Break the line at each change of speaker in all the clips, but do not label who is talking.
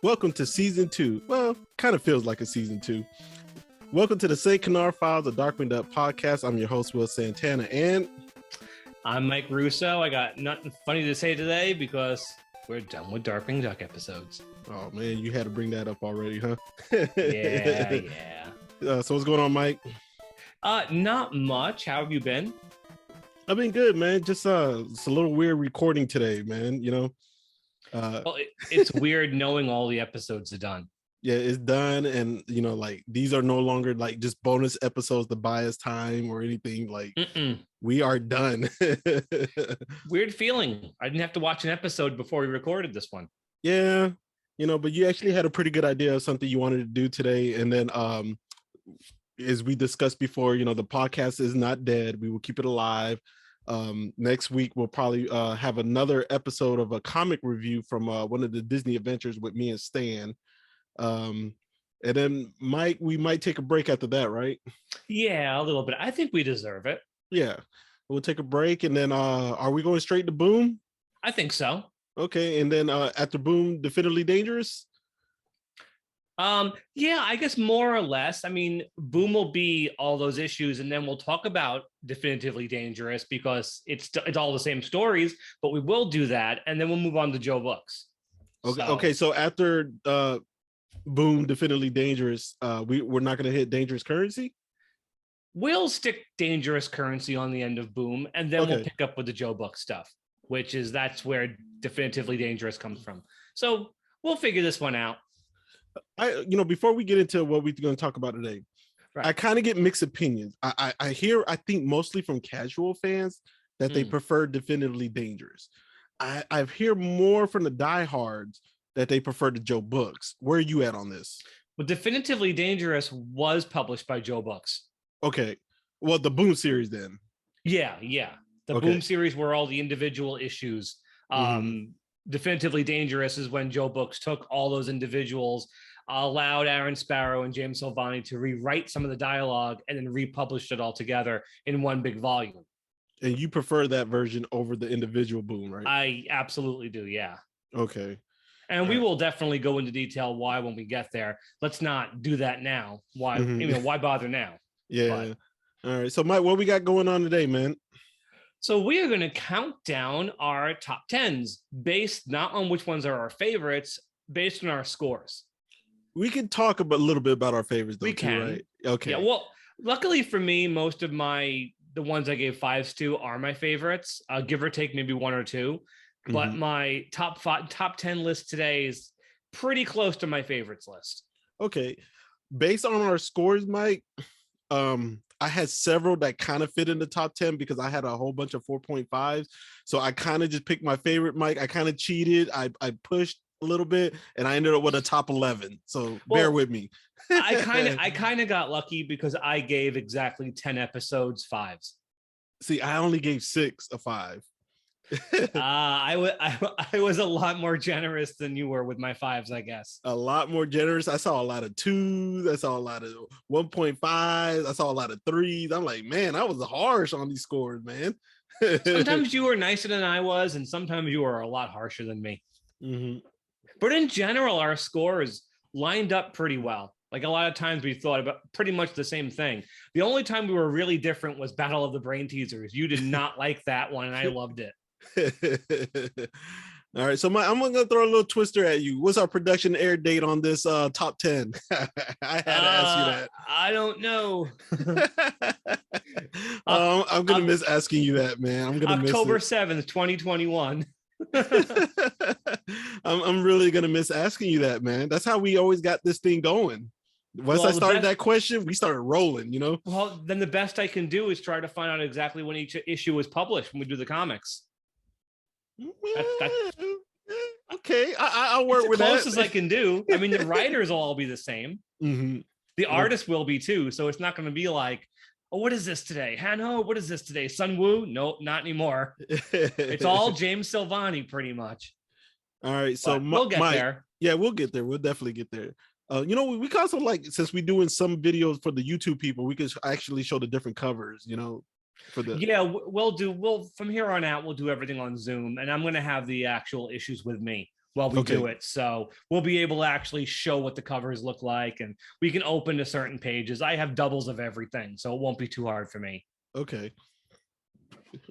Welcome to season 2. Well, kind of feels like a season 2. Welcome to the Canard Files, the Darkwing Duck podcast. I'm your host, Will Santana, and
I'm Mike Russo. I got nothing funny to say today because we're done with Darkwing Duck episodes.
Oh man, you had to bring that up already, huh?
Yeah.
So what's going on, Mike?
Not much. How have you been?
I've been good, man. Just it's a little weird recording today, man. You know.
Well, it's weird knowing all the episodes are done.
Yeah, it's done, and you know, like these are no longer like just bonus episodes to buy us time or anything. Like we are done.
Weird feeling. I didn't have to watch an episode before we recorded this one.
Yeah, you know, but you actually had a pretty good idea of something you wanted to do today, and then as we discussed before, you know, the podcast is not dead. We will keep it alive. Next week we'll probably have another episode of a comic review from one of the Disney adventures with me and Stan. And then we might take a break after that, right?
Yeah, a little bit. I think we deserve it.
Yeah, we'll take a break, and then are we going straight to Boom?
I think so.
Okay, and then after Boom, Definitively Dangerous.
Yeah, I guess more or less. I mean, Boom will be all those issues, and then we'll talk about Definitively Dangerous because it's all the same stories, but we will do that, and then we'll move on to Joe Books.
Okay, so after Boom, Definitively Dangerous, we're not going to hit Dangerous Currency?
We'll stick Dangerous Currency on the end of Boom, and then we'll pick up with the Joe Books stuff, that's where Definitively Dangerous comes from. So we'll figure this one out.
Before we get into what we're going to talk about today, right, I kind of get mixed opinions. I think mostly from casual fans that they prefer Definitively Dangerous. I hear more from the diehards that they prefer the Joe Books. Where are you at on this?
Well, Definitively Dangerous was published by Joe Books.
Okay. Well, the Boom series then.
Yeah. The Boom series were all the individual issues. Definitively Dangerous is when Joe Books took all those individuals, allowed Aaron Sparrow and James Silvani to rewrite some of the dialogue, and then republished it all together in one big volume.
And you prefer that version over the individual Boom, right?
I absolutely do, yeah.
Okay.
And we will definitely go into detail why when we get there. Let's not do that now. Why? Why bother now?
Yeah. All right. So, Mike, what we got going on today, man?
So we are going to count down our top 10s based not on which ones are our favorites, based on our scores.
We can talk a little bit about our favorites, though. We can. Too, right? Okay.
Yeah. Well, luckily for me, most of the ones I gave 5s to are my favorites, give or take maybe 1 or 2. But my top 10 list today is pretty close to my favorites list.
Okay. Based on our scores, Mike, I had several that kind of fit in the top 10 because I had a whole bunch of 4.5s. So I kind of just picked my favorite, Mike. I kind of cheated. I pushed a little bit and I ended up with a top 11. So bear with me.
I kind of got lucky because I gave exactly 10 episodes 5s.
See, I only gave 6 a 5.
I was a lot more generous than you were with my 5s, I guess.
A lot more generous. I saw a lot of 2s. I saw a lot of 1.5s. I saw a lot of 3s. I'm like, man, I was harsh on these scores, man.
Sometimes you were nicer than I was, and sometimes you were a lot harsher than me. But in general, our scores lined up pretty well. Like a lot of times we thought about pretty much the same thing. The only time we were really different was Battle of the Brain Teasers. You did not like that one, and I loved it.
All right, so I'm gonna throw a little twister at you. What's our production air date on this top 10? I had to ask you that.
I don't know.
I'm gonna miss asking you that, man. I'm gonna
October 7th, 2021.
I'm really gonna miss asking you that, man. That's how we always got this thing going. Once I started that question, we started rolling, you know?
Well, then the best I can do is try to find out exactly when each issue was published when we do the comics.
Okay, I'll work
It's the
with that.
closest I can do. I mean, the writers will all be the same.
Mm-hmm.
The artist will be too. So it's not going to be like, oh, what is this today? Hanho, what is this today? Sun Woo? Nope, not anymore. It's all James Silvani pretty much.
All right, so
we'll get there.
Yeah, we'll get there. We'll definitely get there. You know, we can also, like, since we're doing some videos for the YouTube people, we could actually show the different covers, you know, for the.
Yeah, we'll from here on out, we'll do everything on Zoom, and I'm going to have the actual issues with me while we do it. So we'll be able to actually show what the covers look like, and we can open to certain pages. I have doubles of everything, so it won't be too hard for me.
Okay.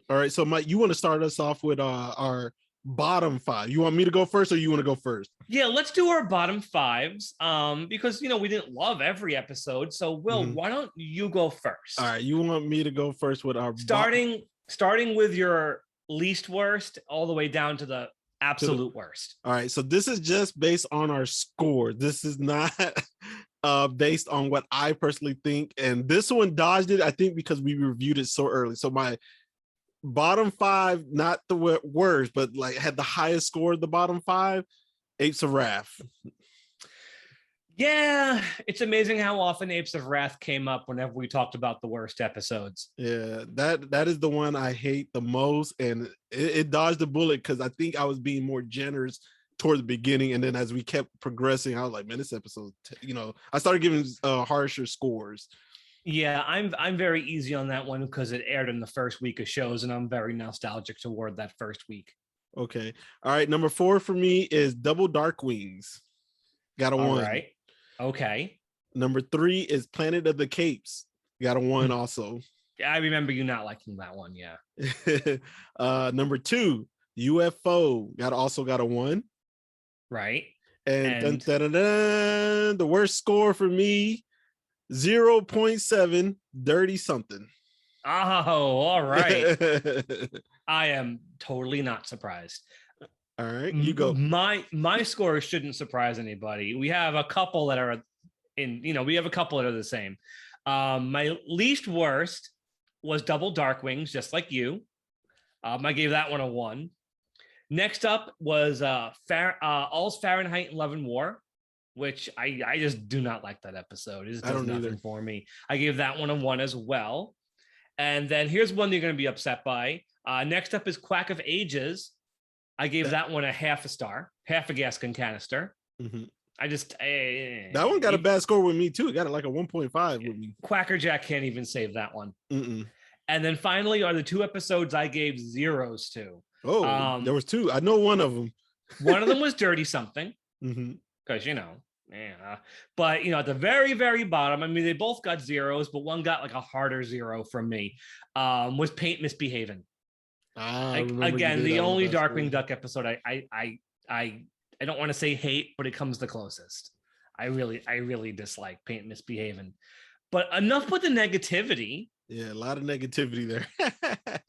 All right, so Mike, you want to start us off with our bottom 5? You want me to go first, or you want to go first?
Yeah, let's do our bottom 5s, because, you know, we didn't love every episode. So Will, why don't you go first?
All right, you want me to go first with our
starting with your least worst all the way down to the absolute worst.
All right, so this is just based on our score. This is not based on what I personally think, and this one dodged it, I think, because we reviewed it so early. So my bottom 5, not the worst, but like had the highest score of the bottom 5, Apes of Wrath.
Yeah, it's amazing how often Apes of Wrath came up whenever we talked about the worst episodes.
Yeah, that is the one I hate the most, and it dodged the bullet because I think I was being more generous toward the beginning, and then as we kept progressing, I was like, man, this episode, you know, I started giving harsher scores.
Yeah, I'm very easy on that one because it aired in the first week of shows, and I'm very nostalgic toward that first week.
Okay. All right. Number 4 for me is Double Darkwings. Got a 1. All right.
Okay.
Number 3 is Planet of the Capes. Got a 1 also.
I remember you not liking that one. Yeah.
Number 2, UFO. Also got a 1.
Right.
And the worst score for me, 0.7, Dirty Something.
Oh, all right. I am totally not surprised.
All right, you go.
My score shouldn't surprise anybody. We have a couple that are the same. My least worst was Double Darkwings, just like you. I gave that one a 1. Next up was All's Fahrenheit and Love and War, which I just do not like that episode. It just does nothing for me. I gave that one a 1 as well. And then here's one you're going to be upset by. Next up is Quack of Ages. I gave that one a half a star, half a Gaskin canister. Mm-hmm.
That one got a bad score with me too. It got like a 1.5 with me.
Quackerjack can't even save that one. Mm-mm. And then finally are the 2 episodes I gave 0s to.
Oh, there was 2. I know one of them.
One of them was Dirty Something. Because, you know, yeah. But, you know, at the very, very bottom, I mean, they both got 0s, but one got like a harder 0 from me, was Paint Misbehaving. Again, the only Darkwing Duck episode I don't want to say hate, but it comes the closest. I really dislike Paint Misbehaving. But enough with the negativity.
Yeah, a lot of negativity there.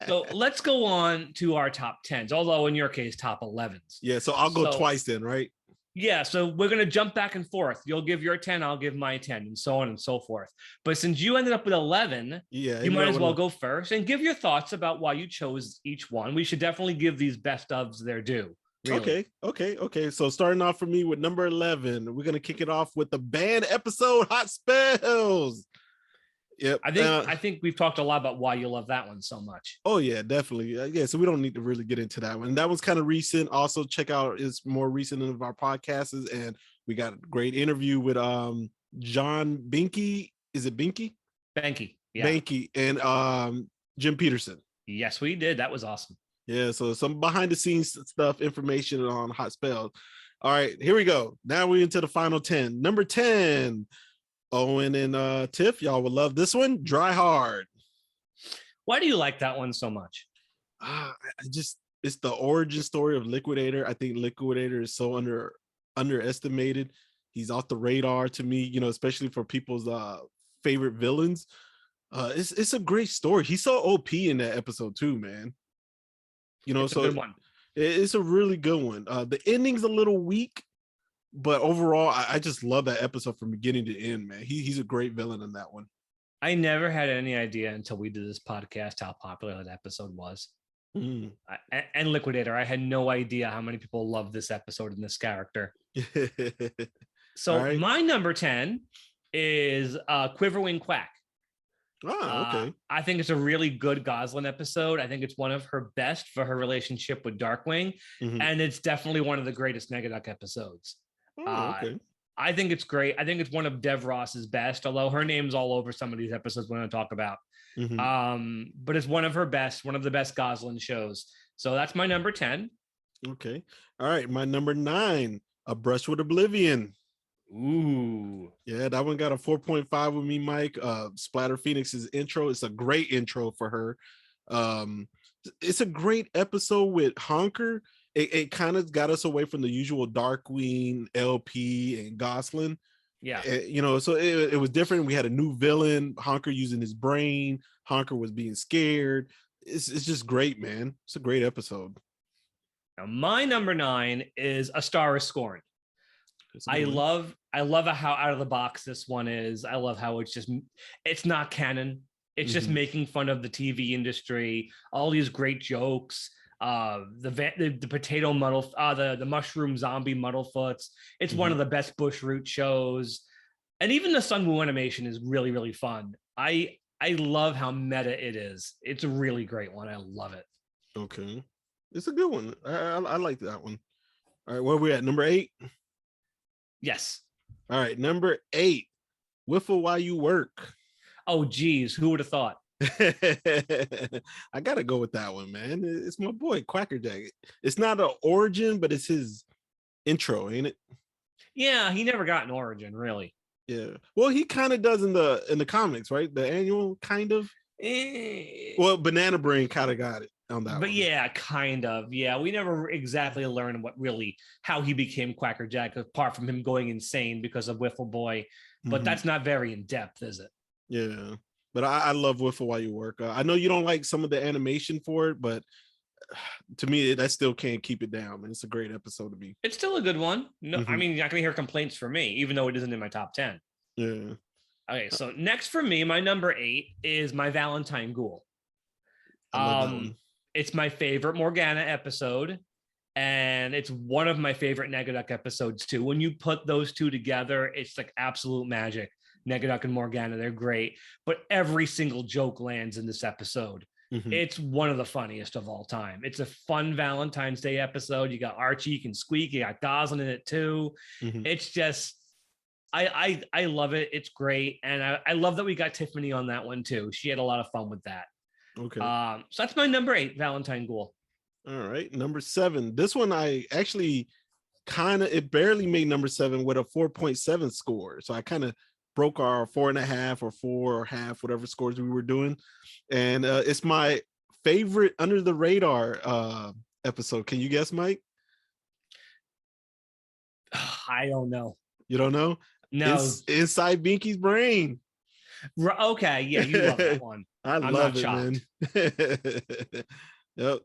So let's go on to our top 10s, although in your case, top 11s.
Yeah, so I'll go twice then, right?
Yeah, so we're going to jump back and forth. You'll give your 10, I'll give my 10, and so on and so forth. But since you ended up with 11, you might as well go first and give your thoughts about why you chose each one. We should definitely give these best ofs their due.
Really. Okay. So starting off for me with number 11, we're going to kick it off with the band episode Hot Spells. Yep.
I think we've talked a lot about why you love that one so much.
Oh yeah, definitely. Yeah, so we don't need to really get into that one. That one's kind of recent. Also, check out it's more recent of our podcasts, and we got a great interview with John Binky. Is it Binky?
Banky. Yeah.
Banky and Jim Peterson.
Yes, we did. That was awesome.
Yeah, so some behind the scenes stuff, information on Hot Spells. All right, here we go. Now we're into the final 10. Number 10. Owen and Tiff, y'all would love this one. Dry Hard.
Why do you like that one so much?
It's the origin story of Liquidator. I think Liquidator is so underestimated. He's off the radar to me, you know, especially for people's favorite villains. It's a great story. He's so OP in that episode too, man. You know,
it's a good one.
It's a really good one. The ending's a little weak, but overall, I just love that episode from beginning to end, man. He's a great villain in that one.
I never had any idea until we did this podcast how popular that episode was. And Liquidator. I had no idea how many people love this episode and this character.
All
So
right.
my number 10 is Quiverwing Quack.
Okay.
I think it's a really good Goslin episode. I think it's one of her best for her relationship with Darkwing. And it's definitely one of the greatest Negaduck episodes.
Okay.
I think it's great. I think it's one of Dev Ross's best, although her name's all over some of these episodes we're going to talk about. But it's one of her best, one of the best Goslin shows. So that's my number 10.
Okay. All right. My number 9, A Brush with Oblivion.
Ooh.
Yeah, that one got a 4.5 with me, Mike. Splatter Phoenix's intro. It's a great intro for her. It's a great episode with Honker. It kind of got us away from the usual Darkwing, LP, and Goslin.
Yeah.
So it was different. We had a new villain, Honker using his brain. Honker was being scared. It's just great, man. It's a great episode.
Now, my number 9 is A Star is Scorn. I love how out of the box this one is. I love how it's not canon. It's just making fun of the TV industry, all these great jokes, the potato muddle, the mushroom zombie muddlefoots. It's one of the best Bushroot shows. And even the Sunwoo animation is really, really fun. I love how meta it is. It's a really great one. I love it.
Okay. It's a good one. I like that one. All right, where are we at? Number 8?
Yes.
All right, number 8, Whiffle While You Work.
Oh, geez, who would have thought?
I gotta go with that one, man. It's my boy Quackerjack. It's not an origin, but it's his intro, ain't it?
Yeah, he never got an origin, really.
Yeah. Well, he kind of does in the comics, right? The annual kind of. Well, Banana Brain kind of got it on that.
But
one.
Yeah, kind of. Yeah, we never exactly learned how he became Quackerjack, apart from him going insane because of Wiffle Boy. But that's not very in depth, is it?
Yeah. But I love Whiffle While You Work. I know you don't like some of the animation for it, but to me, that still can't keep it down. Man. It's a great episode to me.
It's still a good one. No, I mean, you're not going to hear complaints from me, even though it isn't in my top 10.
Yeah.
Okay, so next for me, my number 8 is My Valentine Ghoul.
I love that one.
It's my favorite Morgana episode, and it's one of my favorite Negaduck episodes too. When you put those two together, it's like absolute magic. Negaduck and Morgana, they're great, but every single joke lands in this episode. It's one of the funniest of all time. It's a fun Valentine's Day episode. You got Archie and Squeak, you got Goslin in it too. It's just, I love it. It's great, and I love that we got Tiffany on that one too. She had a lot of fun with that.
Okay.
So that's my number 8, Valentine Ghoul.
All right, number 7. This one I actually it barely made number 7 with a 4.7 score. So I kind of broke our 4.5 or 4 or half, whatever scores we were doing. And it's my favorite Under the Radar episode. Can you guess, Mike?
I don't know.
You don't know?
No.
Inside Binky's Brain.
Okay, yeah, you love that one.
I'm love it, shocked. Man. Yep.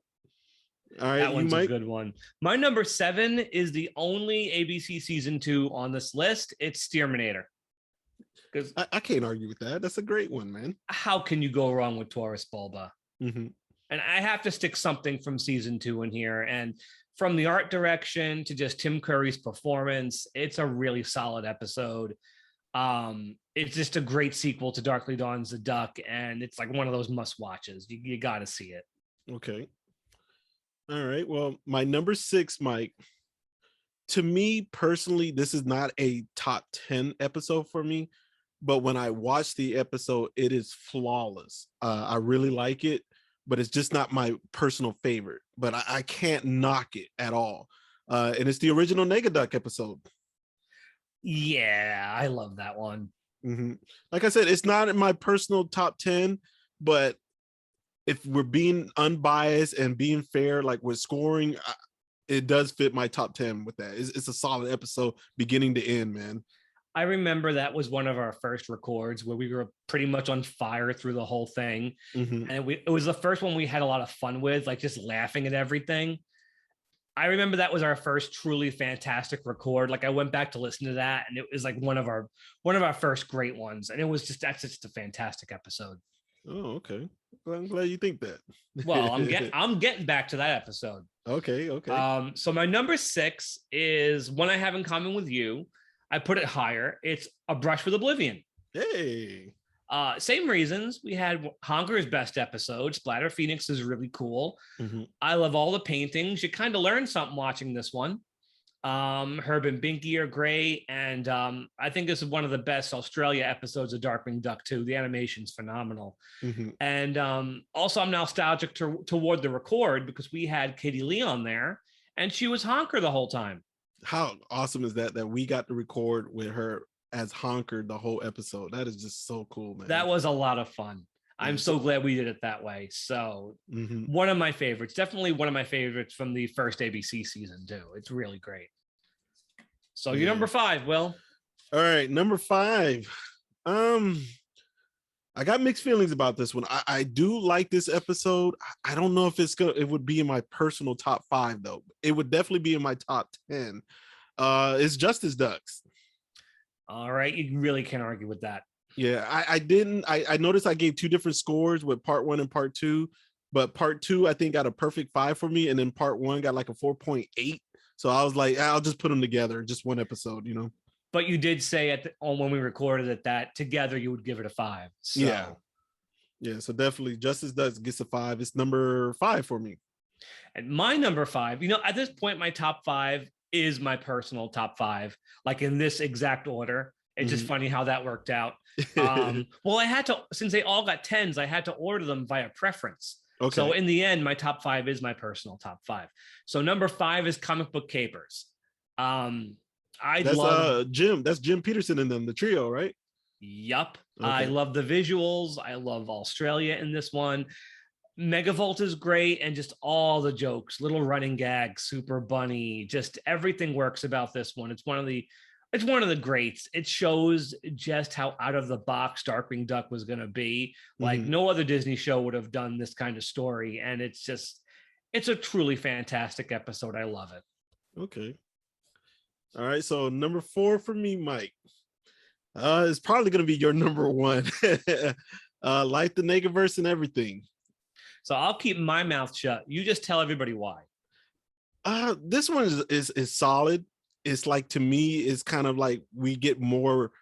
All right,
that one's a good one. My number 7 is the only ABC season 2 on this list. It's Steerminator.
Because I can't argue with that. That's a great one, man.
How can you go wrong with Taurus Bulba? And I have to stick something from season 2 in here. And from the art direction to just Tim Curry's performance, it's a really solid episode. It's just a great sequel to Darkly Dawns the Duck, and it's like one of those must watches. You got to see it.
Okay. All right. Well, my number 6, Mike. To me personally, this is not a top 10 episode for me, but when I watch the episode, it is flawless. I really like it, but it's just not my personal favorite. But I can't knock it at all. And it's the original Negaduck episode.
Yeah, I love that one.
Like I said, it's not in my personal top 10, but if we're being unbiased and being fair, like with scoring, it does fit my top 10 with that. It's a solid episode beginning to end, man.
I remember that was one of our first records where we were pretty much on fire through the whole thing. And it was the first one we had a lot of fun with, like just laughing at everything. I remember that was our first truly fantastic record. Like I went back to listen to that, and it was like one of our first great ones. And that's just a fantastic episode.
Oh, okay. Well, I'm glad you think that.
Well, I'm getting back to that episode.
Okay, okay.
So my number 6 is one I have in common with you. I put it higher. It's A Brush with Oblivion.
Hey.
Same reasons. We had Honker's best episode. Splatter Phoenix is really cool.
Mm-hmm.
I love all the paintings. You kind of learn something watching this one. Herb and Binky are great, and I think this is one of the best Australia episodes of Darkwing Duck too. The animation's phenomenal, and also I'm nostalgic toward the record because we had Katie Lee on there, and she was Honker the whole time.
How awesome is that we got to record with her as Honker the whole episode? That is just so cool, man.
That was a lot of fun. I'm so glad we did it that way. So one of my favorites, definitely one of my favorites from the first ABC season too. It's really great. So you're number 5, Will.
All right, number 5. I got mixed feelings about this one. I do like this episode. I don't know if it would be in my personal top 5 though. It would definitely be in my top 10. It's Justice Ducks.
All right, you really can't argue with that.
Yeah, I noticed I gave 2 different scores with part 1 and part 2, but part 2 I think got a perfect 5 for me, and then part 1 got like a 4.8. So I was like, I'll just put them together, just one episode, you know.
But you did say when we recorded it that together you would give it a 5. So.
Yeah. So definitely Justice Ducks gets a 5. It's number 5 for me.
And my number 5, at this point, my top 5 is my personal top 5, like in this exact order. It's just funny how that worked out. Well, I had to, since they all got 10s, I had to order them via preference. Okay. So in the end, my top 5 is my personal top 5. So number 5 is Comic Book Capers.
That's Jim Peterson and them, the trio, right?
Yup. Okay. I love the visuals. I love Australia in this one. Megavolt is great, and just all the jokes, little running gags, Super Bunny, just everything works about this one. It's one of the greats. It shows just how out of the box Darkwing Duck was going to be. Like no other Disney show would have done this kind of story. And it's a truly fantastic episode. I love it.
Okay. All right. So number 4 for me, Mike, is probably going to be your number 1. Like the Negaverse and everything.
So I'll keep my mouth shut. You just tell everybody why.
This one is solid. It's like, to me, it's kind of like we get more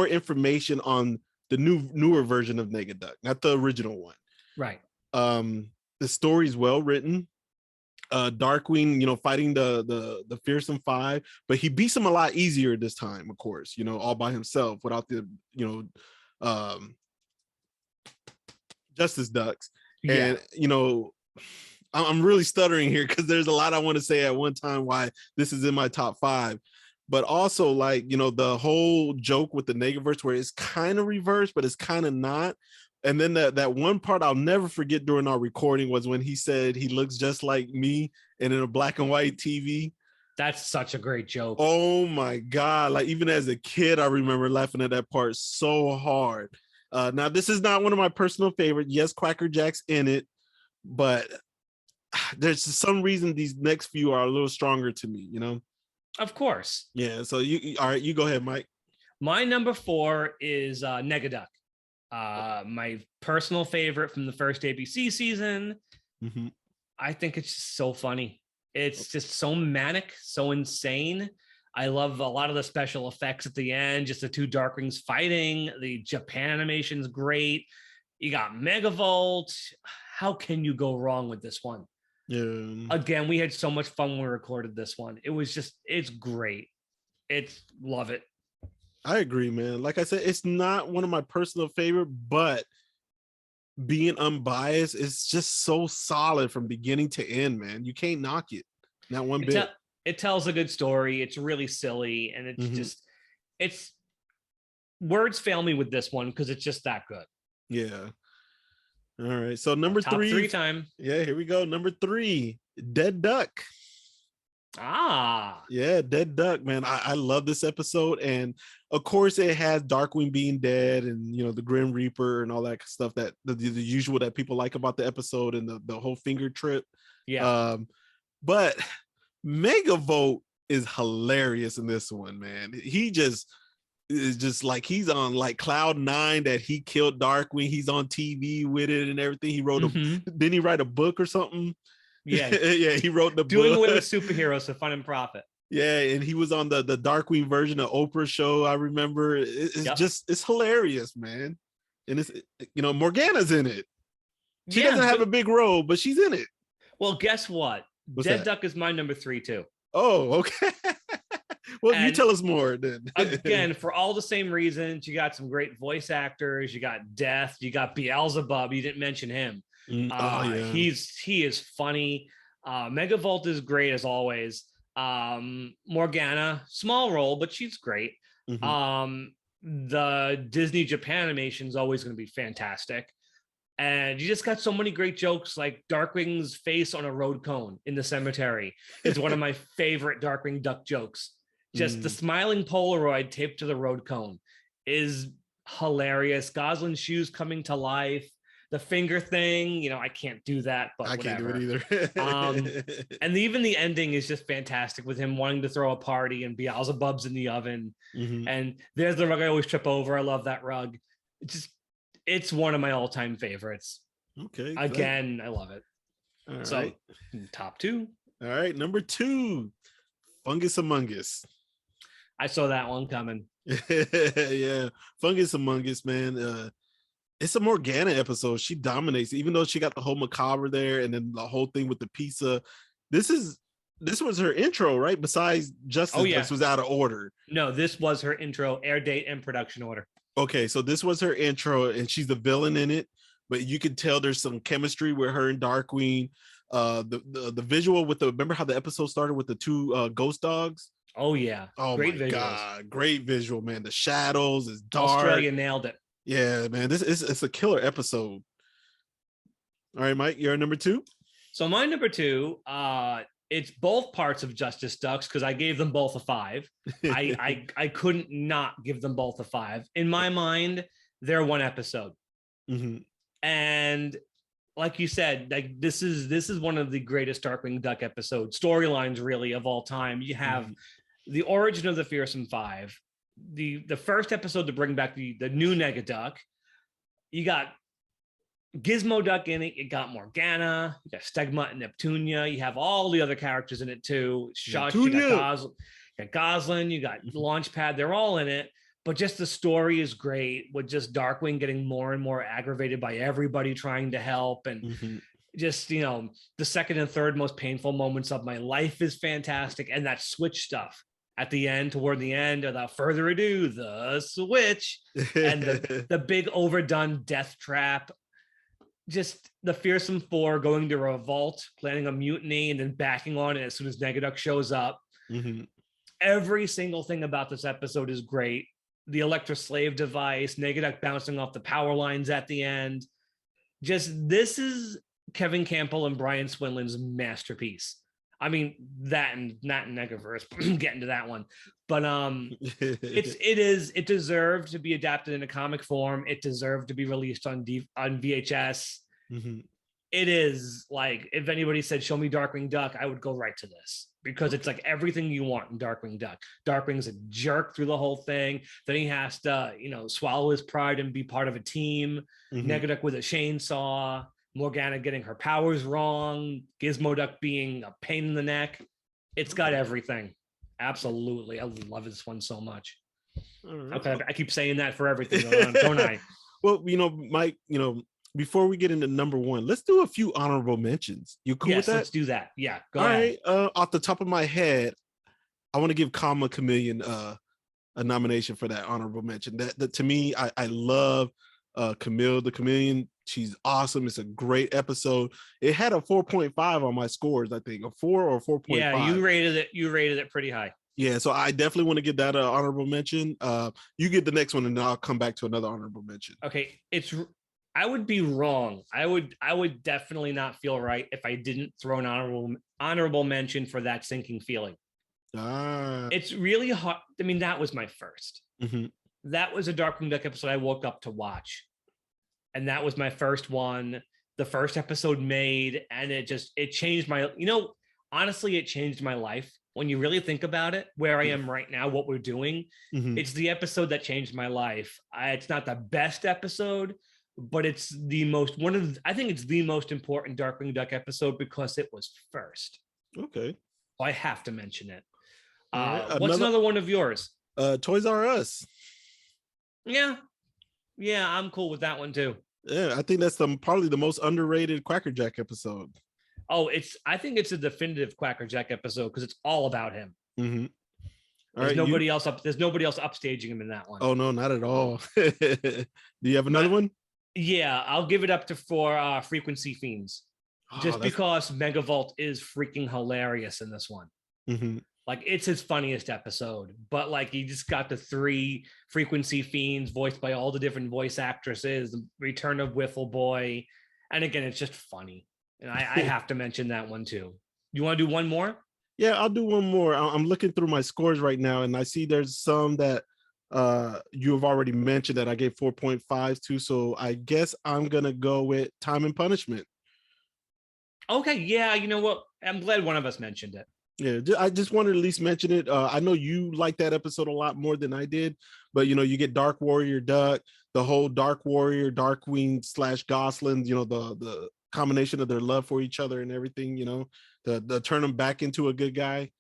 information on the newer version of Nega Duck, not the original one.
Right.
The story's well written. Darkwing, fighting the fearsome 5, but he beats him a lot easier this time, of course, all by himself without the Justice Ducks. Yeah. And I'm really stuttering here because there's a lot I want to say at one time why this is in my top 5. But also, like, the whole joke with the Negaverse where it's kind of reversed, but it's kind of not. And then that one part I'll never forget during our recording was when he said he looks just like me and in a black and white TV.
That's such a great joke.
Oh my God. Like, even as a kid, I remember laughing at that part so hard. Now, this is not one of my personal favorites. Yes, Quacker Jack's in it, but there's some reason these next few are a little stronger to me, Of
course.
Yeah. So all right, you go ahead, Mike.
My number 4 is Nega Duck. My personal favorite from the first ABC season. I think it's just so funny. It's just so manic, so insane. I love a lot of the special effects at the end, just the 2 Darkwings fighting. The Japan animation's great. You got Megavolt. How can you go wrong with this one?
Yeah.
Again, we had so much fun when we recorded this one. It's great. Love it.
I agree, man. Like I said, it's not one of my personal favorite, but being unbiased, it's just so solid from beginning to end, man. You can't knock it. Not one bit.
It tells a good story. It's really silly, and it's words fail me with this one because it's just that good.
Yeah. All right. So number
top
3
time.
Yeah, here we go. Number 3, Dead Duck. Yeah, Dead Duck, man. I love this episode, and of course it has Darkwing being dead and the Grim Reaper and all that stuff, that the usual that people like about the episode, and the whole finger trip. But Megavolt is hilarious in this one, man. He just is just like he's on like cloud nine that he killed Darkwing. He's on TV with it and everything. He wrote didn't he write a book or something?
Yeah.
Yeah, he wrote the
Doing
book.
away with superheroes for fun and profit.
Yeah, and he was on the Darkwing version of Oprah show. I remember. It's hilarious, man. And it's Morgana's in it. She doesn't have a big role, but she's in it.
Well, guess what? Dead Duck is my number 3 too.
Oh, okay. Well, and you tell us more then.
Again, for all the same reasons, you got some great voice actors. You got Death. You got Beelzebub. You didn't mention him. He is funny. Megavolt is great as always. Morgana, small role, but she's great. The Disney Japan animation is always going to be fantastic. And you just got so many great jokes, like Darkwing's face on a road cone in the cemetery is one of my favorite Darkwing Duck jokes. Just the smiling Polaroid taped to the road cone is hilarious. Gosling's shoes coming to life. The finger thing, I can't do that, but whatever.
Can't do it
either. And even the ending is just fantastic with him wanting to throw a party and Beelzebub's in the oven. And there's the rug I always trip over. I love that rug. It's one of my all-time favorites.
Okay.
Again, I love it.
All
so,
right.
Top 2.
All right, number 2, Fungus Among Us.
I saw that one coming.
Yeah, Fungus Among Us, man. It's a Morgana episode. She dominates, even though she got the whole macabre there, and then the whole thing with the pizza. This was her intro, right? Besides Justice, this was out of order.
No, this was her intro, air date, and production order.
Okay, so this was her intro, and she's the villain in it, but you can tell there's some chemistry with her and Darkwing. The visual with remember how the episode started with the 2 ghost dogs?
Oh yeah.
Oh great my visuals. God, great visual, man. The shadows is dark.
Australia nailed it.
Yeah, man. It's a killer episode. All right, Mike, you're number 2.
So my number 2, it's both parts of Justice Ducks because I gave them both a 5. I couldn't not give them both a 5. In my mind, they're one episode. And like you said, like this is one of the greatest Darkwing Duck episode storylines really of all time. You have the origin of the Fearsome Five, the first episode to bring back the new Negaduck. You got Gizmo Duck in it. You got Morgana. You got Stegma and Neptunia. You have all the other characters in it too. Shush, you got Goslin. You got Launchpad. They're all in it. But just the story is great with just Darkwing getting more and more aggravated by everybody trying to help. And just, the second and third most painful moments of my life is fantastic. And that switch stuff at the end, toward the end, without further ado, the switch and the big overdone death trap. Just the Fearsome Four going to revolt, planning a mutiny, and then backing on it as soon as Negaduck shows up. Every single thing about this episode is great. The Electroslave device, Negaduck bouncing off the power lines at the end. This is Kevin Campbell and Brian Swinland's masterpiece. I mean, that and Negaverse, getting to that one. But it deserved to be adapted in a comic form. It deserved to be released on VHS. It is like, if anybody said, show me Darkwing Duck, I would go right to this. Because it's like everything you want in Darkwing Duck. Darkwing's a jerk through the whole thing. Then he has to, swallow his pride and be part of a team. Negaduck with a chainsaw. Morgana getting her powers wrong. Gizmo Duck being a pain in the neck. It's got everything. Absolutely. I love this one so much. Okay, I keep saying that for everything, don't I?
Well, Mike, before we get into number 1, let's do a few honorable mentions. You cool with that?
Let's do that. Yeah, go ahead.
All right. Off the top of my head, I want to give Comma Chameleon a nomination for that honorable mention. That to me, I love Camille the Chameleon. She's awesome. It's a great episode. It had a 4.5 on my scores, I think, a 4 or 4.5.
Yeah, you rated it pretty high.
Yeah, so I definitely want to give that an honorable mention. You get the next one, and then I'll come back to another honorable mention.
Okay, I would be wrong. I would definitely not feel right if I didn't throw an honorable mention for That Sinking Feeling. It's really hard. I mean, that was my first. That was a Darkwing Duck episode I woke up to watch. And that was my first one, the first episode made. And it changed my, honestly, it changed my life. when you really think about it, where I am right now, what we're doing, it's the episode that changed my life. It's not the best episode, but it's the most I think it's the most important Darkwing Duck episode because it was first.
Okay.
So I have to mention it.
Right.
What's another one of yours?
Toys R Us.
Yeah, I'm cool with that one too.
Yeah, I think that's probably the most underrated Quacker Jack episode.
Oh, I think it's a definitive Quacker Jack episode because it's all about him. There's nobody else upstaging him in that one.
Oh no, not at all. Do you have another one?
Yeah, I'll give it up for Frequency Fiends. Just because Megavolt is freaking hilarious in this one. Like, it's his funniest episode, but like, you just got the 3 Frequency Fiends voiced by all the different voice actresses, the return of Wiffle Boy. And again, it's just funny. And I have to mention that one too. You want to do one more?
Yeah, I'll do one more. I'm looking through my scores right now, and I see there's some that you have already mentioned that I gave 4.5s to. So I guess I'm going to go with Time and Punishment.
Okay. Yeah. You know what? I'm glad one of us mentioned it.
Yeah, I just wanted to at least mention it. I know you like that episode a lot more than I did, but you get Dark Warrior Duck, the whole Dark Warrior, Darkwing / Gosling, the combination of their love for each other and everything, the turn him back into a good guy.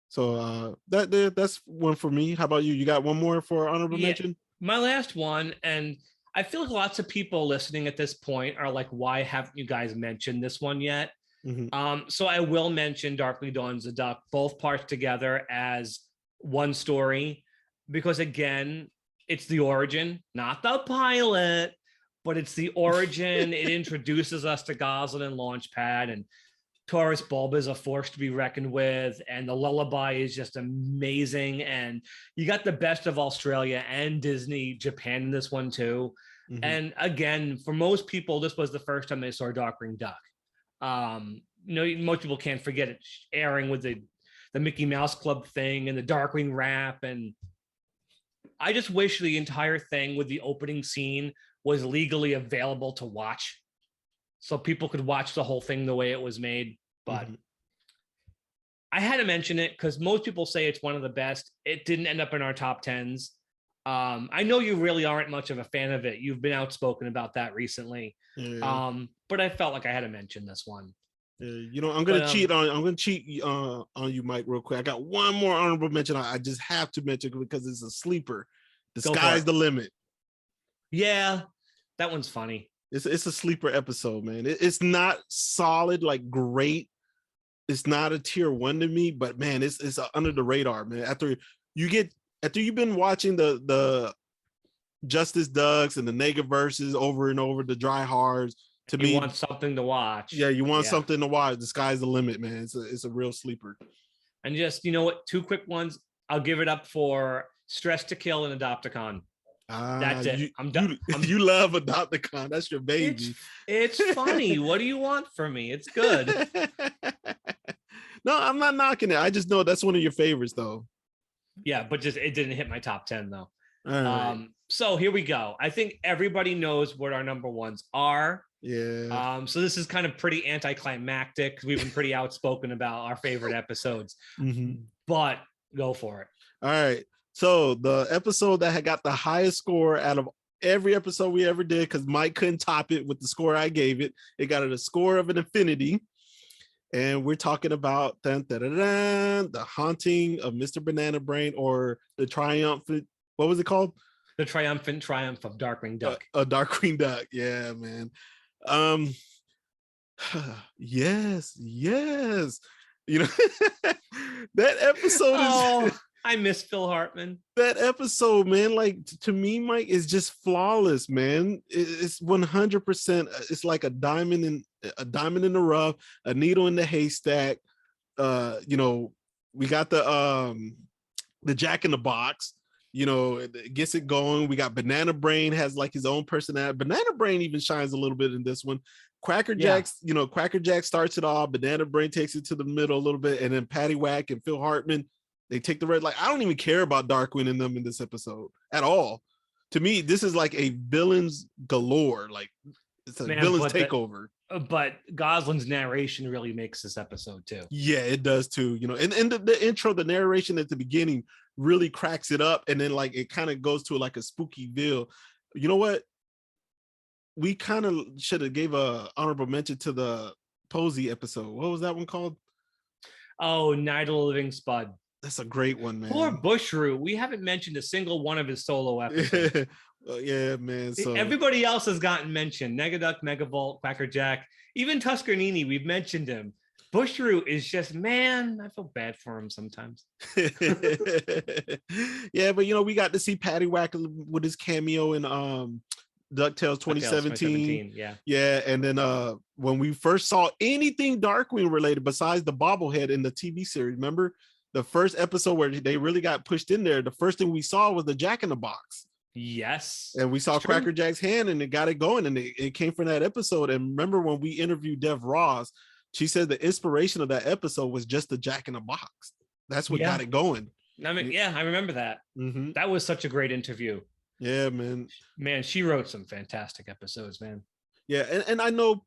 So that's one for me. How about you? You got one more for honorable mention?
My last one, and I feel like lots of people listening at this point are like, why haven't you guys mentioned this one yet? So I will mention Darkly Dawns the Duck, both parts together as one story, because again, it's the origin, not the pilot, but it's the origin. It introduces us to Goslin and Launchpad, and Taurus Bulb is a force to be reckoned with, and the lullaby is just amazing. And you got the best of Australia and Disney Japan in this one too. And again, for most people, this was the first time they saw Darkwing Duck. Most people can't forget it airing with the Mickey Mouse Club thing and the Darkwing rap. And I just wish the entire thing with the opening scene was legally available to watch, so people could watch the whole thing the way it was made. But I had to mention it because most people say it's one of the best. It didn't end up in our top 10s. I know you really aren't much of a fan of it. You've been outspoken about that recently. But I felt like I had to mention this one.
I'm gonna cheat on you, Mike, real quick. I got one more honorable mention. I just have to mention because it's a sleeper. The Sky's the Limit. Yeah,
that one's funny.
It's a sleeper episode, man. It's not solid, like great. It's not a tier 1 to me, but man, it's under the radar, man. After you've been watching the Justice Ducks and the Negaverses over and over, the Dry Hards,
you want something to watch.
Yeah, you want something to watch. The Sky's the limit, man. It's a real sleeper.
And just, you know what? 2 quick ones. I'll give it up for Stress to Kill and Adopticon. That's it. I'm done.
You love Adopticon. That's your baby.
It's funny. What do you want from me? It's good.
No, I'm not knocking it. I just know that's one of your favorites, though.
Yeah, but just it didn't hit my top 10, though.
Right.
So here we go. I think everybody knows what our number ones are.
Yeah.
So this is kind of pretty anticlimactic because we've been pretty outspoken about our favorite episodes. But go for it.
All right. So the episode that had got the highest score out of every episode we ever did, because Mike couldn't top it with the score I gave it. It got a score of an infinity. And we're talking about the Haunting of Mr. Banana Brain, or the triumphant, what was it called?
The Triumphant Triumph of Darkwing Duck.
A Darkwing Duck. Yeah, man. Yes. That episode is
I miss Phil Hartman.
That episode, man, like to me, Mike, is just flawless, man. It's 100%. It's like a diamond in the rough, a needle in the haystack. We got the Jack in the Box. It gets it going. We got Banana Brain has like his own personality. Banana Brain even shines a little bit in this one. Quacker Jack starts it off. Banana Brain takes it to the middle a little bit, and then Patty Whack and Phil Hartman, they take the red. Like, I don't even care about Darkwing and them in this episode at all. To me, this is like a villains galore. Like, it's a villains takeover.
But Goslin's narration really makes this episode too.
Yeah, it does too. And the intro, the narration at the beginning really cracks it up, and then like it kind of goes to like a spooky feel. You know what? We kind of should have gave a honorable mention to the Posey episode. What was that one called?
Oh, Night of the Living Spud.
That's a great one, man.
Poor Bushroot. We haven't mentioned a single one of his solo episodes.
Yeah, man. So
everybody else has gotten mentioned. Negaduck, Megavolt, Quackerjack, even Tuscanini. We've mentioned him. Bushroot is just, man, I feel bad for him sometimes.
Yeah, but we got to see Paddywhack with his cameo in Ducktales 2017. Yeah, and then when we first saw anything Darkwing related besides the bobblehead in the TV series, remember the first episode where they really got pushed in there, the first thing we saw was the Jack in the Box.
Yes.
And we saw Quackerjack's hand and it got it going, and it came from that episode. And remember when we interviewed Dev Ross, she said the inspiration of that episode was just the Jack in the Box. That's what got it going.
I mean, yeah, I remember that.
Mm-hmm.
That was such a great interview.
Yeah, man.
Man, she wrote some fantastic episodes, man.
Yeah, and I know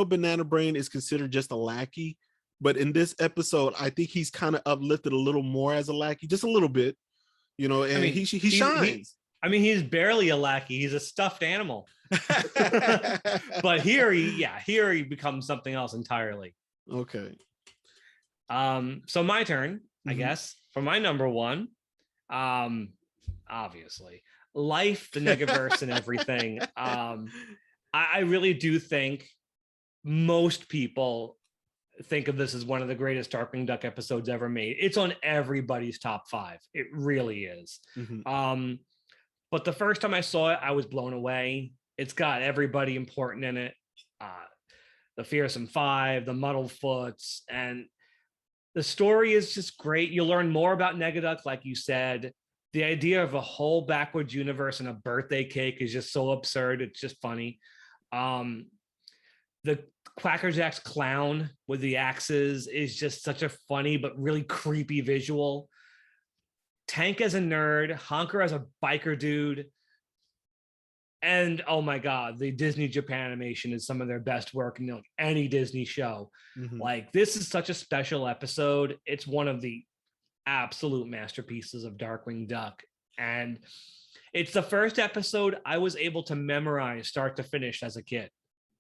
Banana Brain is considered just a lackey, but in this episode, I think he's kind of uplifted a little more as a lackey, just a little bit, and I mean, he shines.
He's barely a lackey. He's a stuffed animal. But here he becomes something else entirely.
Okay.
So my turn, I guess, for my number one. Obviously, life, the Negaverse, and everything. I really do think most people think of this as one of the greatest Darkwing Duck episodes ever made. It's on everybody's top 5. It really is. Mm-hmm. But the first time I saw it, I was blown away. It's got everybody important in it. The Fearsome Five, the Muddlefoots, and the story is just great. You learn more about Negaduck, like you said. The idea of a whole backwards universe and a birthday cake is just so absurd. It's just funny. The Quackerjack's clown with the axes is just such a funny but really creepy visual. Tank as a nerd, Honker as a biker dude, and oh my god, the Disney Japan animation is some of their best work in any Disney show. Mm-hmm. Like, this is such a special episode. It's one of the absolute masterpieces of Darkwing Duck, and it's the first episode I was able to memorize start to finish as a kid.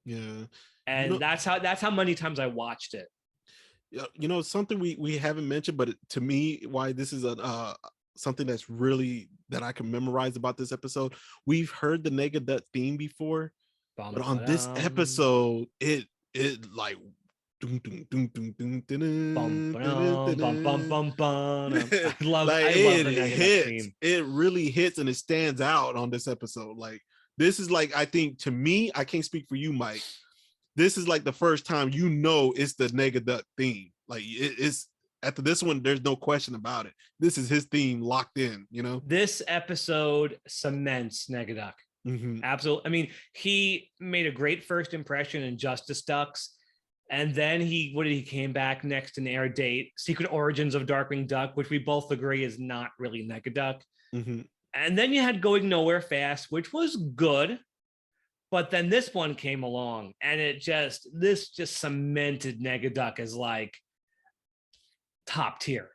Yeah,
and that's how many times I watched it.
Something we haven't mentioned, but to me, why this is something that's really that I can memorize about this episode. We've heard the Negaduck theme before, but on this episode, it like I love it hits. It really hits, and it stands out on this episode. Like, this is like, I think, to me, I can't speak for you, Mike. This is like the first time it's the Negaduck theme. Like, it's after this one, there's no question about it. This is his theme locked in, This
episode cements Negaduck. Mm-hmm. Absolutely. I mean, he made a great first impression in Justice Ducks. And then he came back next in Air Date, Secret Origins of Darkwing Duck, which we both agree is not really Negaduck. Mm-hmm. And then you had Going Nowhere Fast, which was good. But then this one came along, and this just cemented Negaduck as like top tier.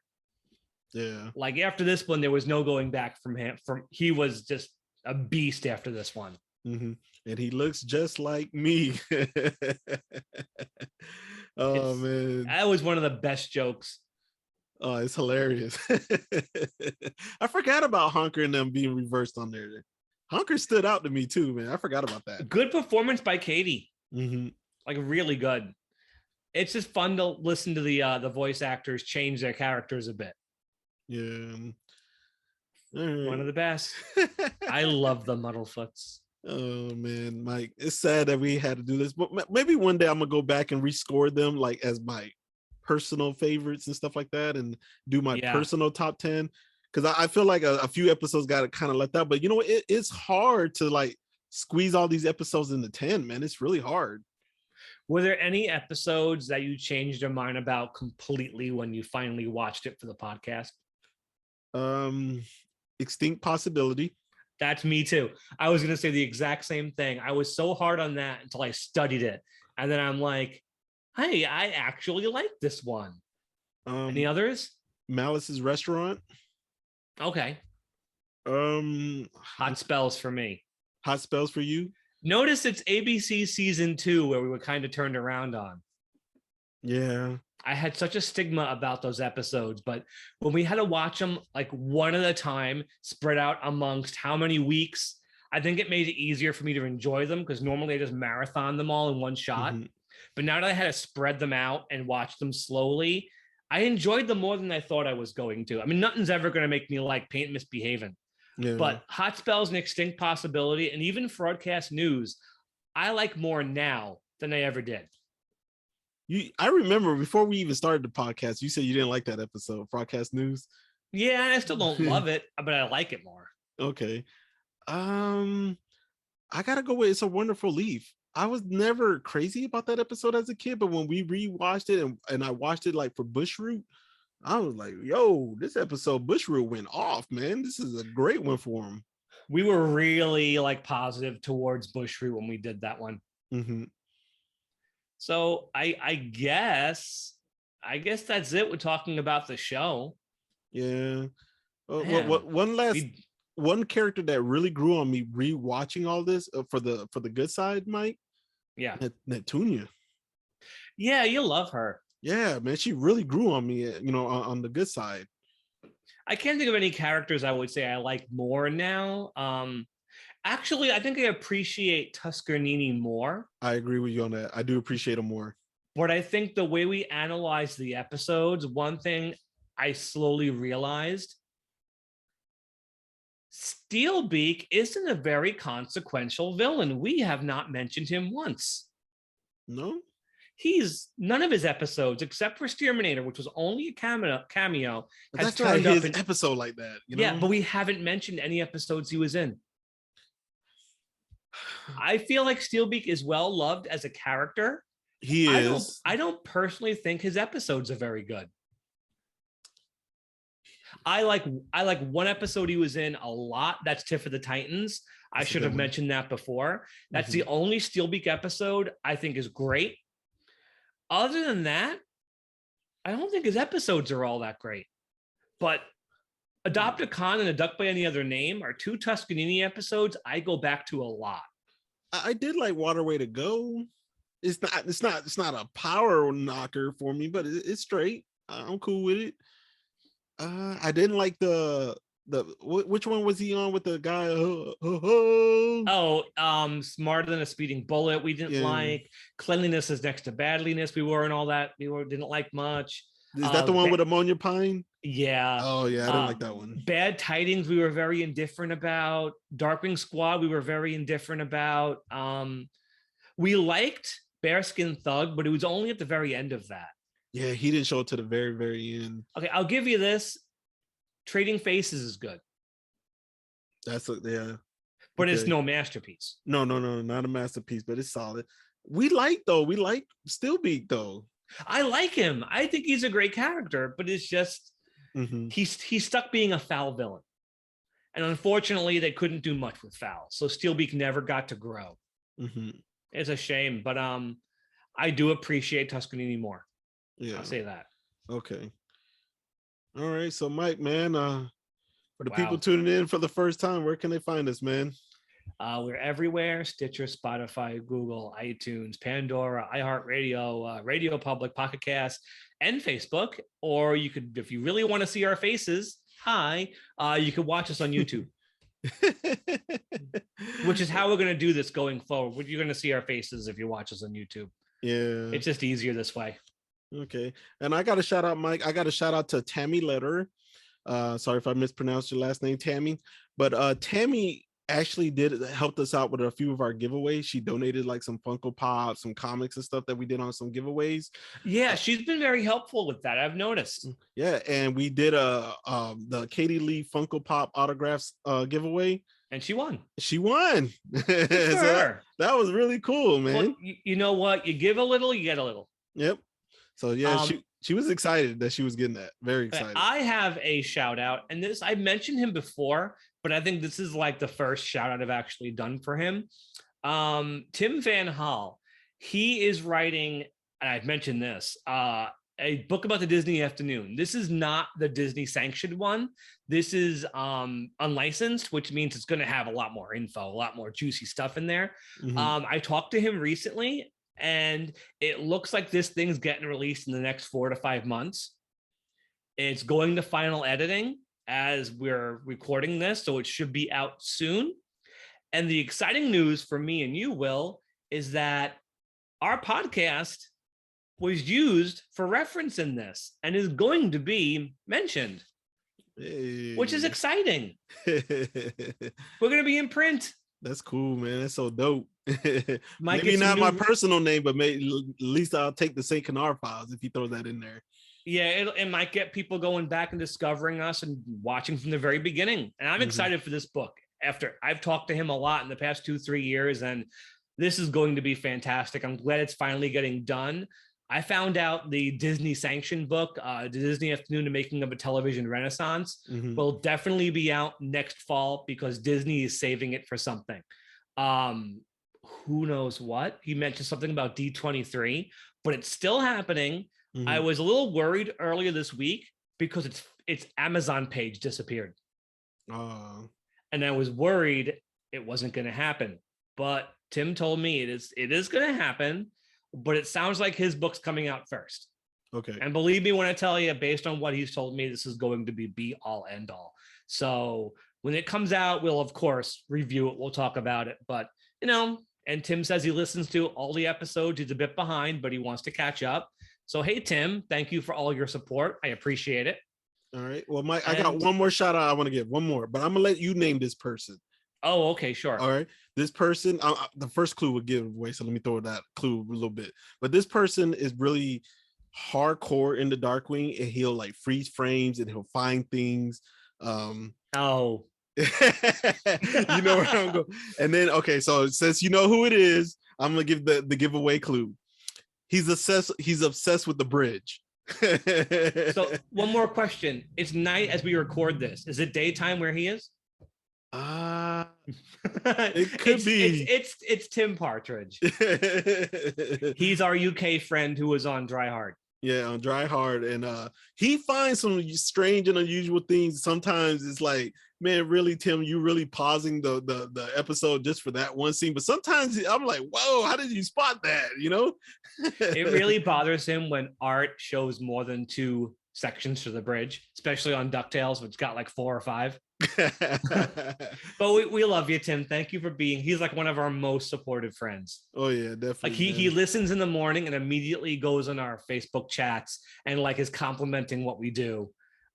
Yeah.
Like, after this one, there was no going back from him. He was just a beast after this one.
Mm-hmm. And he looks just like me. Man.
That was one of the best jokes.
Oh, it's hilarious. I forgot about Honker and them being reversed on there. Honker stood out to me too, man. I forgot about that.
Good performance by Katie.
Mm-hmm.
Like, really good. It's just fun to listen to the voice actors change their characters a bit.
Yeah.
One of the best. I love the Muddlefoots.
Oh man, Mike, it's sad that we had to do this, but maybe one day I'm gonna go back and rescore them like as my personal favorites and stuff like that, and do my personal top 10, because I feel like a few episodes got kind of left out. But it's hard to like squeeze all these episodes into 10, man. It's really hard.
Were there any episodes that you changed your mind about completely when you finally watched it for the podcast?
Extinct Possibility.
That's me too. I was going to say the exact same thing. I was so hard on that until I studied it. And then I'm like, hey, I actually like this one. Any others?
Malice's Restaurant.
Okay. Hot spells for me.
Hot spells for you?
Notice it's ABC season 2 where we were kind of turned around on.
Yeah.
I had such a stigma about those episodes, but when we had to watch them like one at a time, spread out amongst how many weeks, I think it made it easier for me to enjoy them because normally I just marathon them all in one shot. Mm-hmm. But now that I had to spread them out and watch them slowly, I enjoyed them more than I thought I was going to. I mean, nothing's ever going to make me like Paint Misbehaving. Yeah. But Hot Spells and Extinct Possibility and even Fraudcast News, I like more now than I ever did.
I remember before we even started the podcast, you said you didn't like that episode, Fraudcast News.
Yeah, I still don't love it, but I like it more.
Okay. I gotta go with It's a Wonderful Leaf. I was never crazy about that episode as a kid, but when we rewatched it and I watched it like for Bushroot, I was like, yo, this episode Bushroot went off, man. This is a great one for him.
We were really like positive towards Bushroot when we did that one. Mm-hmm. So I guess that's it. We're talking about the show.
Yeah. One character that really grew on me rewatching all this for the good side, Mike.
Yeah.
Netunia.
Yeah, you love her.
Yeah, man, she really grew on me, on the good side.
I can't think of any characters I would say I like more now. Actually, I think I appreciate Tuscanini more.
I agree with you on that. I do appreciate him more.
But I think the way we analyze the episodes, one thing I slowly realized, Steelbeak isn't a very consequential villain. We have not mentioned him once.
No?
None of his episodes, except for Steerminator, which was only a cameo,
has turned up in episode like that.
Yeah, but we haven't mentioned any episodes he was in. I feel like Steelbeak is well loved as a character.
He is.
I don't personally think his episodes are very good. I like one episode he was in a lot. That's Tiff of the Titans. I should have mentioned that before. That's the only Steelbeak episode I think is great. Other than that, I don't think his episodes are all that great. But Adopt a Con and A Duck by Any Other Name are two Tuscanini episodes I go back to a lot.
I did like Waterway to Go. It's not a power knocker for me, but it's straight. I'm cool with it. I didn't like which one was he on with the guy?
Smarter Than a Speeding Bullet. We didn't like. Cleanliness is Next to Badliness. We weren't all that. Didn't like much.
Is that the one with Ammonia Pine?
Yeah.
Oh yeah, I didn't like that one.
Bad Tidings, we were very indifferent about. Darkwing Squad, we were very indifferent about. We liked Bearskin Thug, but it was only at the very end of that.
Yeah, he didn't show it to the very, very end.
Okay, I'll give you this. Trading Faces is good.
Yeah.
But it's no masterpiece.
No, not a masterpiece, but it's solid. We like Steelbeak though.
I like him. I think he's a great character, but it's just he's stuck being a foul villain. And unfortunately, they couldn't do much with foul. So Steelbeak never got to grow. It's a shame, but I do appreciate Tuscanini more.
Yeah.
I'll say that.
Okay. All right. So Mike, man, for the people tuning in for the first time, where can they find us, man?
We're everywhere: Stitcher, Spotify, Google, iTunes, Pandora, iHeartRadio, Radio Public, Pocket Cast, and Facebook. Or you could, if you really want to see our faces, you could watch us on YouTube. Which is how we're going to do this going forward. You're going to see our faces if you watch us on YouTube.
Yeah.
It's just easier this way.
Okay. And I got to shout out, Mike. I got to shout out to Tammy Lederer. Sorry if I mispronounced your last name, Tammy. But Tammy actually helped us out with a few of our giveaways. She donated like some Funko Pops, some comics and stuff that we did on some giveaways.
Yeah, she's been very helpful with that. I've noticed.
Yeah, and we did the Katie Lee Funko Pop autographs giveaway.
And she won.
So that was really cool, man.
Well, you know what? You give a little, you get a little.
Yep. So yeah, she was excited that she was getting that. Very excited.
I have a shout out, and this I mentioned him before, but I think this is like the first shout out I've actually done for him. Tim Van Hal. He is writing, and I've mentioned this, a book about the Disney afternoon. This is not the Disney sanctioned one. This is unlicensed, which means it's going to have a lot more info, a lot more juicy stuff in there. I talked to him recently, and it looks like this thing's getting released in the next 4 to 5 months. It's going to final editing as we're recording this, so it should be out soon. And the exciting news for me and you, Will, is that our podcast was used for reference in this and is going to be mentioned, which is exciting. We're going to be in print.
That's cool, man. That's so dope.
Might
maybe not my personal name, but maybe at least I'll take the St. Canard files if you throw that in there.
Yeah, it might get people going back and discovering us and watching from the very beginning. And I'm excited for this book. After I've talked to him a lot in the past 2-3 years, and this is going to be fantastic. I'm glad it's finally getting done. I found out the Disney sanctioned book, the Disney Afternoon, the Making of a Television Renaissance, will definitely be out next fall because Disney is saving it for something. Who knows what? He mentioned something about D23, but it's still happening. I was a little worried earlier this week because its Amazon page disappeared. And I was worried it wasn't going to happen. But Tim told me it is going to happen, but it sounds like his book's coming out first.
Okay.
And believe me when I tell you, based on what he's told me, this is going to be all end all. So when it comes out, we'll of course review it. We'll talk about it. But and Tim says he listens to all the episodes. He's a bit behind, but he wants to catch up. So, hey, Tim, thank you for all your support. I appreciate it.
All right. Well, Mike, I got one more shout out I want to give. One more, but I'm going to let you name this person.
Oh, okay, sure.
All right. This person, the first clue would give away, so let me throw that clue a little bit. But this person is really hardcore into Darkwing, and he'll like freeze frames and he'll find things.
Oh.
You know where I'm going. And then, okay, so since you know who it is, I'm going to give the giveaway clue. He's obsessed with the bridge.
So one more question. It's night as we record this. Is it daytime where he is?
It could be.
It's Tim Partridge. He's our UK friend who was on Dry Hard.
Yeah, on Dry Hard, and he finds some strange and unusual things. Sometimes it's like, man, really, Tim, you really pausing the episode just for that one scene. But sometimes I'm like, whoa, how did you spot that?
It really bothers him when art shows more than 2 sections to the bridge, especially on Ducktales, which got like 4 or 5. But we love you, Tim. Thank you for being. He's like one of our most supportive friends.
Oh yeah, definitely.
Like he listens in the morning and immediately goes on our Facebook chats and like is complimenting what we do.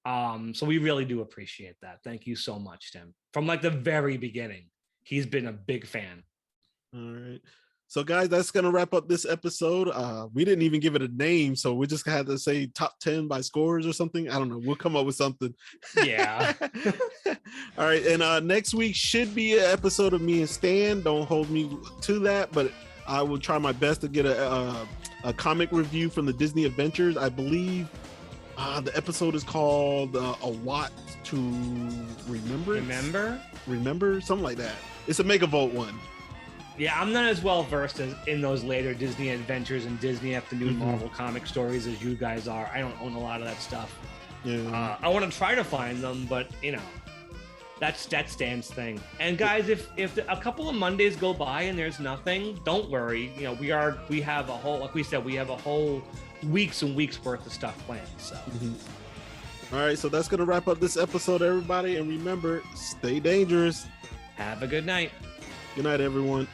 So we really do appreciate that. Thank you so much, Tim. From like the very beginning, he's been a big fan.
All right. So guys, that's going to wrap up this episode. We didn't even give it a name, so we just had to say top 10 by scores or something. I don't know. We'll come up with something.
Yeah.
All right. And next week should be an episode of me and Stan. Don't hold me to that, but I will try my best to get a comic review from the Disney Adventures. I believe the episode is called A Watt to Remember? Remember? Something like that. It's a Megavolt one.
Yeah, I'm not as well versed in those later Disney Adventures and Disney Afternoon Marvel comic stories as you guys are. I don't own a lot of that stuff.
Yeah.
I want to try to find them, but that's Stan's thing. And guys, if a couple of Mondays go by and there's nothing, don't worry. We have a whole, like we said, we have a whole weeks and weeks worth of stuff planned. So.
All right, so that's gonna wrap up this episode, everybody. And remember, stay dangerous.
Have a good night.
Good night, everyone.